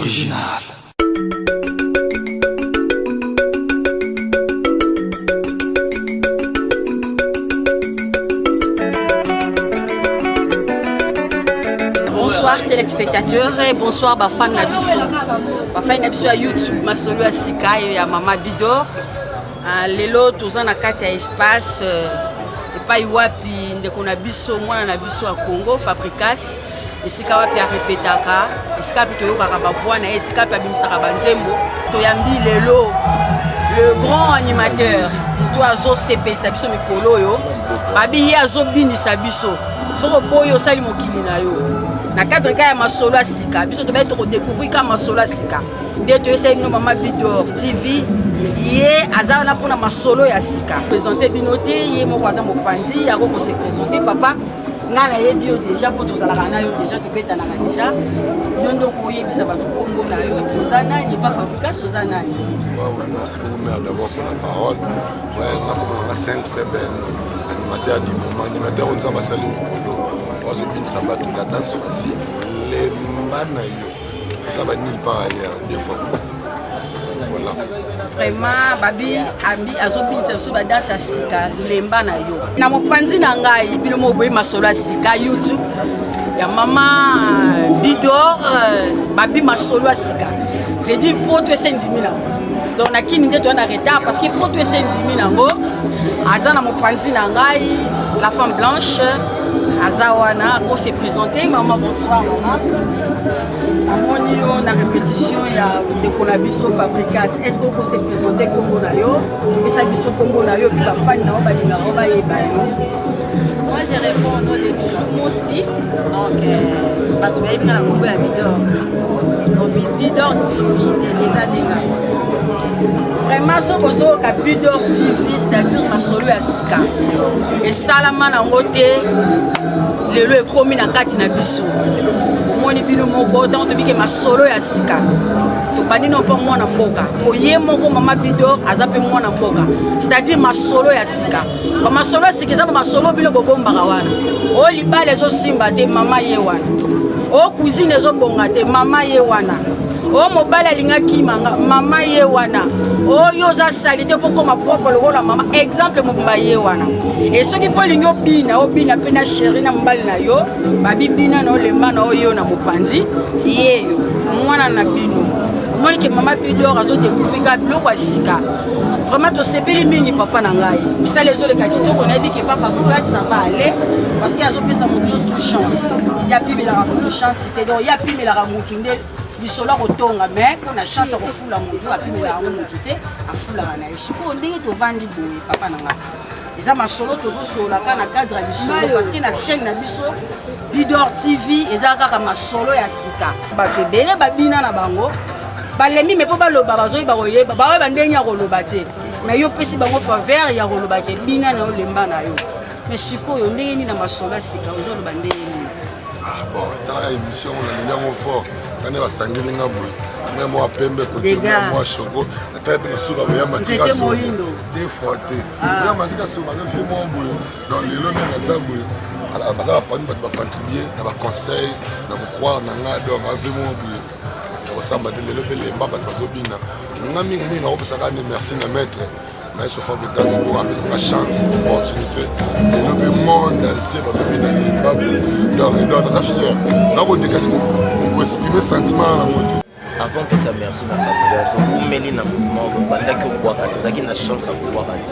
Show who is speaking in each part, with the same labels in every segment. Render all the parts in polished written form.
Speaker 1: original.
Speaker 2: Bonsoir téléspectateurs et bonsoir bafan Nabiso. Bafan Nabiso à YouTube, ma solo à Sika et à Mama Bidor. Lelo tous en akati à espace et pas iwapi ndeko Nabiso mwana Nabiso à Congo Fabricas. Esika wapi a répétaka, esika pito yo kaka bavwa na esika pa bimisaka banzembo. Toyambi lelo le grand animateur toi azo sepesa biso mikolo yo. Babi ye azo binisa biso. Soko boyo sali mokili na yo. Na cadre ka ya masolo asika biso to ba to découvrir ka masolo asika nde to essaye no Mama Bidor TV ye azana pona masolo ya sika présenter binoté ye moko aza mopanzi ya ko se présenter papa ngana ye bio déjà pour tous ala kana yo déjà to beta na déjà yo ndo ko yebisa ba to kombo na yo tozana ni pas Fabricas tozana ni
Speaker 3: merci beaucoup mais d'abord pour la parole na ko na 5 semaines animateur du moment animateur on s'en va saluer Bin Sabato, la danse facile, les manayo, ça va nulle part ailleurs, deux fois. Voilà.
Speaker 2: Vraiment, Babi, Abi, Azobin, ça va danse à Sika, les manayo. Na mo panzi na ngai, bilo mo boy masolo Sika YouTube. Ya Mama Bidor, Babi masolo Sika. Je dis pour toi 50 000 ans. Donc na kini nde to na retard parce que pour toi 50 000 ans, azana mo panzi na ngai, la femme blanche. Azawana, on s'est présenté, maman bonsoir maman. Amoni on a répétition il y a de Konabiso Fabricas. Est-ce qu'on s'est présenté Congo nayo? Et ça biso Congo nayo puis la fan na ba linga ba yeba yo.
Speaker 4: Moi je réponds au nom de Bijou moi aussi. Donc pas tu bien la Congo ya Bidor. Donc Bidor TV les adega.
Speaker 2: Vraiment ce bozo ka Bidor TV c'est-à-dire ma solo ya sika. Et salama na ngote lelo ekomi na kati na biso moni bino moko donc to bike masolo ya sika to bani no pa mwana mboka to ye moko Mama Bidor azape mwana mboka c'est-à-dire masolo ya sika ba masolo ya sika za ba masolo bino bobombaka wana o libale ezo simba te mama ye wana o cousine ezo bonga te mama ye wana o mobile alinga kimanga mama ye wana o yo za salite pour comme propre lokola mama exemple mobimba ye wana et ceux qui peut lingo bina o bina pena chéri na mbali na yo babi bina na olemba na oyo na mopanzi yeyo mwana na bino moni ke Mama Bidor azo découvrir biloko asika vraiment to sepeli mingi papa na ngai ça les autres ka kitoko na bi ke pas Fabricas ça va aller parce que azo pesa moto toute chance il y a plus la raconte chance c'était donc il y a plus la raconte bisolo kotonga mais on a chance ko fula moto apimela yango moto te afula na ye suko ndenge to vandi boye papa na ngai eza masolo tozosola kana cadre ya bisolo parce que na chaîne na biso Bidor TV eza kaka masolo ya sika bato ebele babina na bango balemi me po baloba bazoyeba koyeba baoyeba ndenge ya koloba te mais yo pesi bango faveur ya koloba ke bina na olemba na yo mais sikoyo ndenge nini na masolo ya sika ozoloba ndenge nini
Speaker 3: Bon, dans la émission on a mis fort quand on va s'engueuler nga boy même moi pembe côté moi choco la tête de souba ya matika so des fois te ya matika so ma fait mon boy dans les lots na zambo ala baka pa ni ba contribuer na ba conseil na mo croire na nga do ma fait mon boy ko samba de lelo bele mbaba bazobina nga mingi na opesa ka merci na maître mais sur Fabricas pour avoir une chance, une opportunité. Le monde entier va venir dans les donc il donne sa fière. Là on dégage pour exprimer sentiment dans mon Dieu.
Speaker 5: Avant que ça merci ma Fabricas, vous mêlez dans le mouvement, vous pendant que vous avez une chance à pouvoir aller.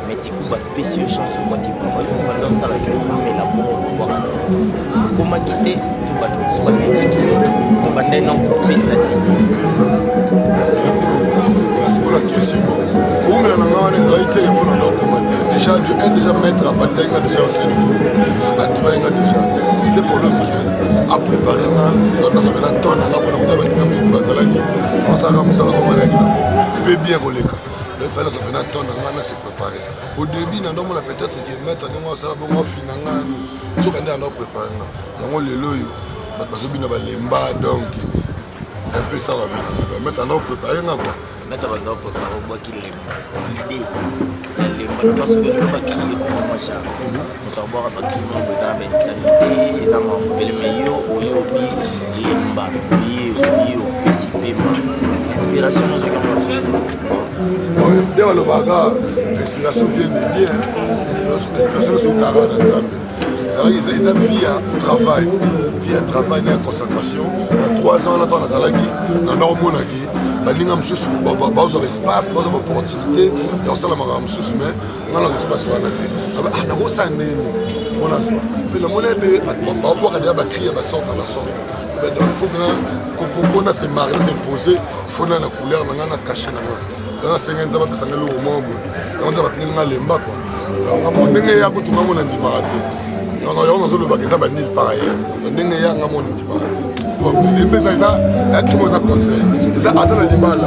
Speaker 5: Mais tu vas péter une chance pour dire pendant ça là que vous mêlez la pour pouvoir aller. Comment quitter tout va tout soit bien qui tout va non pour payer ça.
Speaker 3: Merci pour la question. Pour me la été pour le commentaire. Déjà déjà mettre à partir déjà aussi le groupe. Antibaïga déjà. C'était pour l'homme qui a préparé dans la tonne on a pour le même sur Bazalaki. On s'est comme ça on va peut bien rouler. Le fait ça venait tonne on a s'est préparé. Au début on a peut-être que mettre on ça bon finanga. Tu quand on a préparé. Donc le loyo. Parce que bino ba lemba donc c'est un peu ça va venir. Mettre on a préparé quoi.
Speaker 5: Mettre on a préparé au bois qui l'idée. Les parce que le pas crier comme moi ça. On va voir avec nous besoin de santé, ils ont le meilleur au yobi lemba. Yo Jesse Pema inspiration
Speaker 3: Dès le bagarre, l'inspiration vient de bien. L'inspiration sur ta rade ensemble. Ils ont vie à travail. Vie à travail, vie à concentration. 3 ans, on attend dans la guerre. Dans le monde, on a un espace, on a une opportunité. Et on s'en a un sous, mais on a un espace. On a un espace. On a un espace. Mais le monde est crier, il faut qu'on a ces marques, s'imposer, il faut qu'on a la couleur, on a caché. On a 5 ans, on a le moment. On a les mbats. On a les mbats. On a les mbats. On a les mbats. On a les mbats. Les mbats, ils ont conseil. Ils ont atteint les mbats.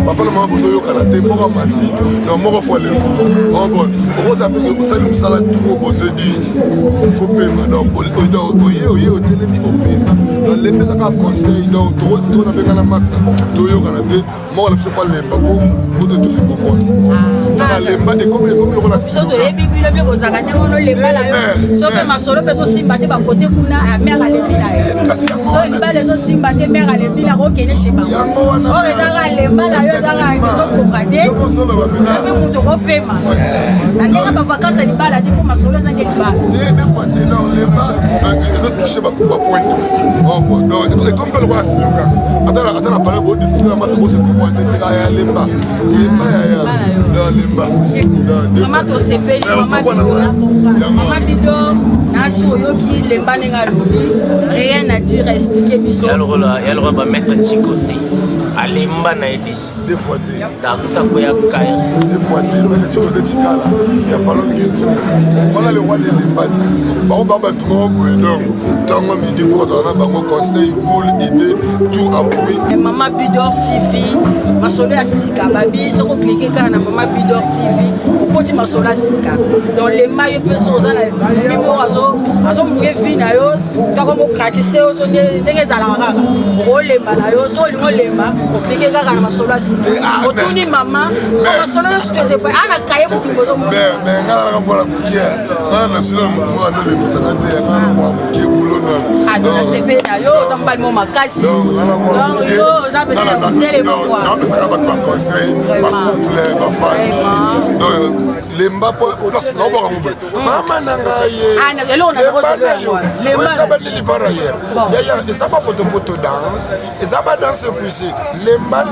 Speaker 3: Papa, maman, vous avez un canapé, vous avez un mati. Non, moi, il faut aller. Vous avez un salade trop beau, c'est dit. Il faut payer. Donc, au télémi, au pays. Donc, les mbats, ils ont un conseil. Donc, trop de master. Tout le canapé. Moi, je vais faire les mbats pour tout ce qu'on voit. Les mbats, et comme le rôle
Speaker 2: Surtout, les bibis, les bozaka, les mbats, sauf que ma solo peut aussi battre par côté kuna à mère à l'épile. So les mbats, les autres simbaté mère à l'épile, à roquer chez Baba. On regarde les mbats, là, ils ont cocadé. Même mon tour au paiement. La dernière fois, vacances, elle est baladée pour ma solo, ça n'est pas.
Speaker 3: Des fois, les mbats, ils ont touché ma pointe. Donc, comme le roi Siloka. Attends, la parole pour discuter la masse, c'est comment c'est les mbats. Les mbats,
Speaker 2: Maman to sepe, maman bidon, nasu oyoki lemba nenga lobi, rien à dire, expliquer biso.
Speaker 5: Il va mettre Chikosé à lemba na edish.
Speaker 3: Des fois,
Speaker 5: ça peut y avoir
Speaker 3: des fois, Chikosé Chikala, il a fallu qu'il soit. Voilà le roi des lembats. Bon, tout le monde, donc, tant que midi pour donner un conseil, boule, idée, tout appui.
Speaker 2: Maman Bidor TV, ma solo à Sika, babi, si vous cliquez quand na Maman Bidor TV, vous pouvez ma solo à Sika. Dans les mailles, vous pouvez aux azo, azo mourir vina yo, quand vous craquez, aux zones des alarmes, vous les malayo, so les lemba, vous cliquez quand na ma solo à Sika. Vous tournez maman, ma solo à Sika, c'est pas un cahier pour que vous ayez.
Speaker 3: Mais quand on voit la bouquière, on a sur le mouvement de l'émission, on a un bouquet boulot.
Speaker 2: Ah, donc c'est bien, yo, ça me parle de ma casse. Donc, yo, ça veut dire que c'est les bons.
Speaker 3: Non, mais ça va pas de conseil, ma couple, ma famille. Donc, les mbats, place, non, on va rembourser. Maman Nangaye.
Speaker 2: Ah, non, là, on a
Speaker 3: les mbats, les mbats, ça va les libérer hier. Et ça va pour te danse, et ça va danser plus. Les mbats,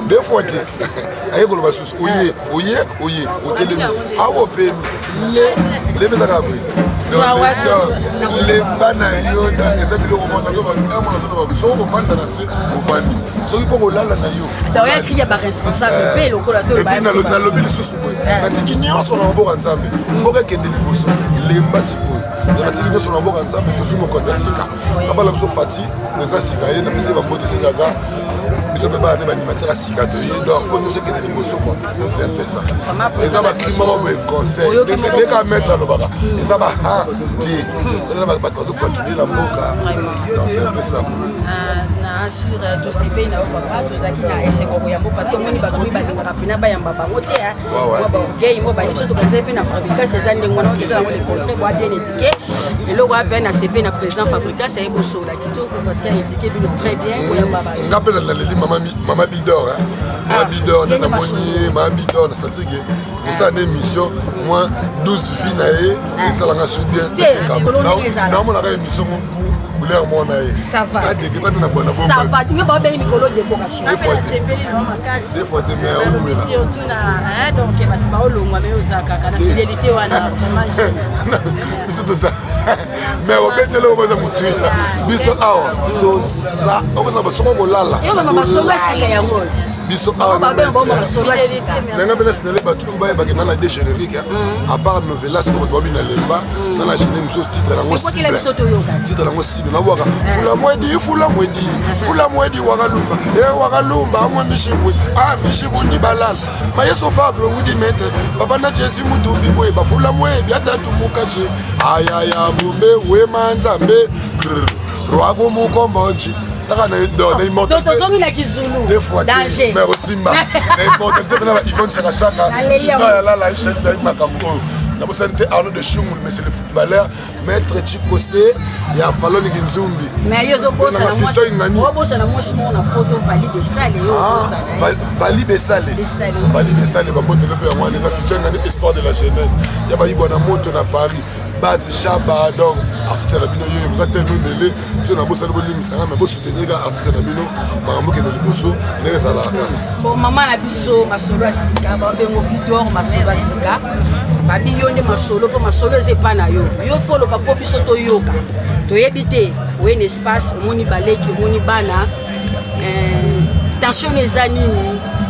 Speaker 3: deux fois, aye ko ba susu oye o tele awo pe le be taka pe le bana yo da ezabile ko mona ko ba mona so ba so ko fanda na se ko fandi so ipo ko lala na yo
Speaker 2: da ya kriya ba responsable pe lo ko la to ba
Speaker 3: na lobi le susu ko na tiki nyonso na mboka nzambe mboka kende liboso le mbasi ko na tiki nyonso na mboka nzambe to sumo ko sika abala so fati président sika ye na mise ba mbote sika za je peux pas aller animateur à Sikato. Il doit faut nous ce que les bossos quoi. C'est un peu ça. Les hommes qui m'ont donné conseil. Les gars mettre le baga. Les hommes ah dit. On va pas continuer la boca. C'est un peu ça.
Speaker 2: Na sur to CP na papa to zaki na ese ko yambo parce que moni ba ko ba ngara pina ba yamba ba mote ya. Ba gay mo ba ni to kanze pe na fabrica ces années ngwana o teza ngone contrat ba bien étiqué. Et le roi ben na CP na président fabrica c'est bosso la kitoko parce qu'il a étiqué très bien ko yamba ba.
Speaker 3: Ngapela la Maman Bidor, Maman Bidor, Maman Bidor, ça veut dire que ça une émission, moi 12 filles et ça l'a su bien. Non, on a une émission couleur mon
Speaker 2: ça va.
Speaker 3: Ça
Speaker 2: va, tu veux pas bien une colo décoration.
Speaker 3: Des fois tu mets où mais
Speaker 4: surtout na donc ba paolo moi mais ozaka kana fidélité wana vraiment.
Speaker 3: C'est ça. Mais au fait là on va montrer biso awa to ça on va pas somo molala
Speaker 2: yo mama soba sika ya ngol
Speaker 3: biso awa
Speaker 2: ba ben bon mama soba sika
Speaker 3: nanga bena sinele ba tout ba ba na des génériques à part novelas ko ba bina lemba na la générique so titre la ngo cible titre la ngo cible na waka fula mwedi wakalumba amwe mishibwe mishibwe ni balala ma yeso fabro wudi metre papa na jesi mutumbi boy ba fula mwedi atatu mukaje ayaya bumbe we manzambe rwago mukomboji taka na ndo na imoto
Speaker 2: donc tozongi na kizulu
Speaker 3: des fois
Speaker 2: danger
Speaker 3: mais otimba na imoto c'est na Yvonne Chaka na la chaîne na makambo La bossalité Arnaud de Chungul, mais c'est le footballeur. Maître Chikose et Afaloni Kinzumbi.
Speaker 2: Mais il y a des choses
Speaker 3: Vali Bessale. Vali Bessale, les afficheurs de l'espoir de la jeunesse. Il y a une moto à Paris. Base Chaba, donc, artiste à la bino, il y a tellement mêlé. Si on a beau saluer l'émission, mais beau soutenir l'artiste à la bino, maman qui est dans le bosso, mais ça là.
Speaker 2: Bon, maman la biso, ma solo à Sika, Babémo Bidor, ma solo à Sika. Babillonne ma solo, pour ma solo, c'est pas na yo. Yo follow pas pour biso to yoka. To éviter, où est l'espace, moni baleki, moni bana, tension les années,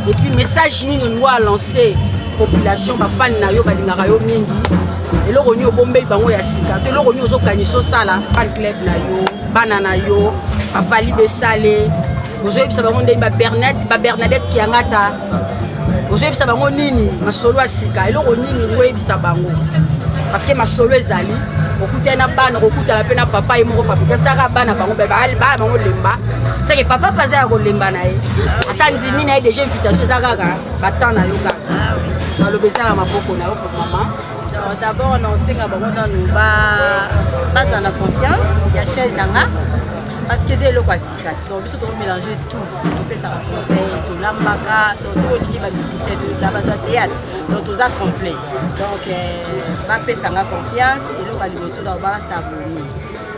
Speaker 2: et puis message ni nous doit lancer population, ba fan na yo, ba lingara yo mingi. Et le revenu au bombé bango ya sika te le revenu aux organisations sala fan club na yo banana yo Vali Bessale ozo ebisa bango ndeni ba Bernadette ki angata ozo ebisa bango nini masolo ya sika et le revenu ngo ebisa bango parce que masolo ezali okutana bana okutana pe na papa imo fabrique saka bana bango ba bango lemba c'est que papa paza ya ko lemba na ye asa ndimi na déjà invitation ezaka batana yo ka malo besala maboko na yo pour maman.
Speaker 4: D'abord, on sait que nous avons la confiance, il y a Chel Nanga, parce que c'est le Kwasika. Donc, nous devons mélanger tout. Tout peut ça conseil, tout l'ambaka, tout ce qui est musicien, tout ça, tout théâtre. Donc, tout ça complet. Donc, on peut ça confiance et nous allons s'abonner.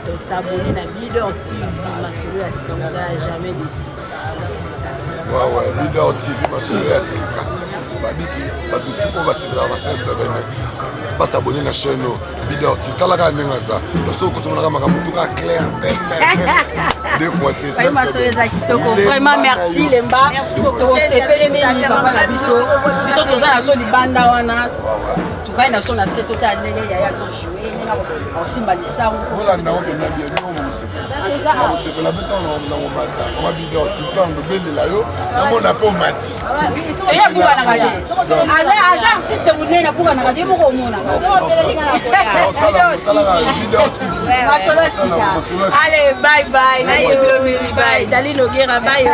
Speaker 4: Donc, s'abonner à Leader TV, ma soeur Asika, vous n'avez jamais déçu. C'est ça.
Speaker 3: Ouais, Leader TV, ma soeur Asika. Babiki, tout on va se faire à 5 semaines. Pas s'abonner à la chaîne Leader TV. T'as la gagne à ça. Le seul que tu m'as dit, tout clair, deux fois tes 5 semaines.
Speaker 2: Vraiment merci Lemba. Merci beaucoup. C'est fait les amis papa la biso. Biso toza na so libanda wana. Tu vas na so na seto ta ndenge ya ya zo jouer. On simbalisa ou.
Speaker 3: Voilà, na on a bien nous on se peut. On se peut la mettre dans mon bata. On va Leader TV tant de belle là yo. Na mon appel mati.
Speaker 2: Et ya buka na radio. Aza artiste munene na buka na radio mo ko mona. Allez, bye bye. Bye. Dali Noguera, bye.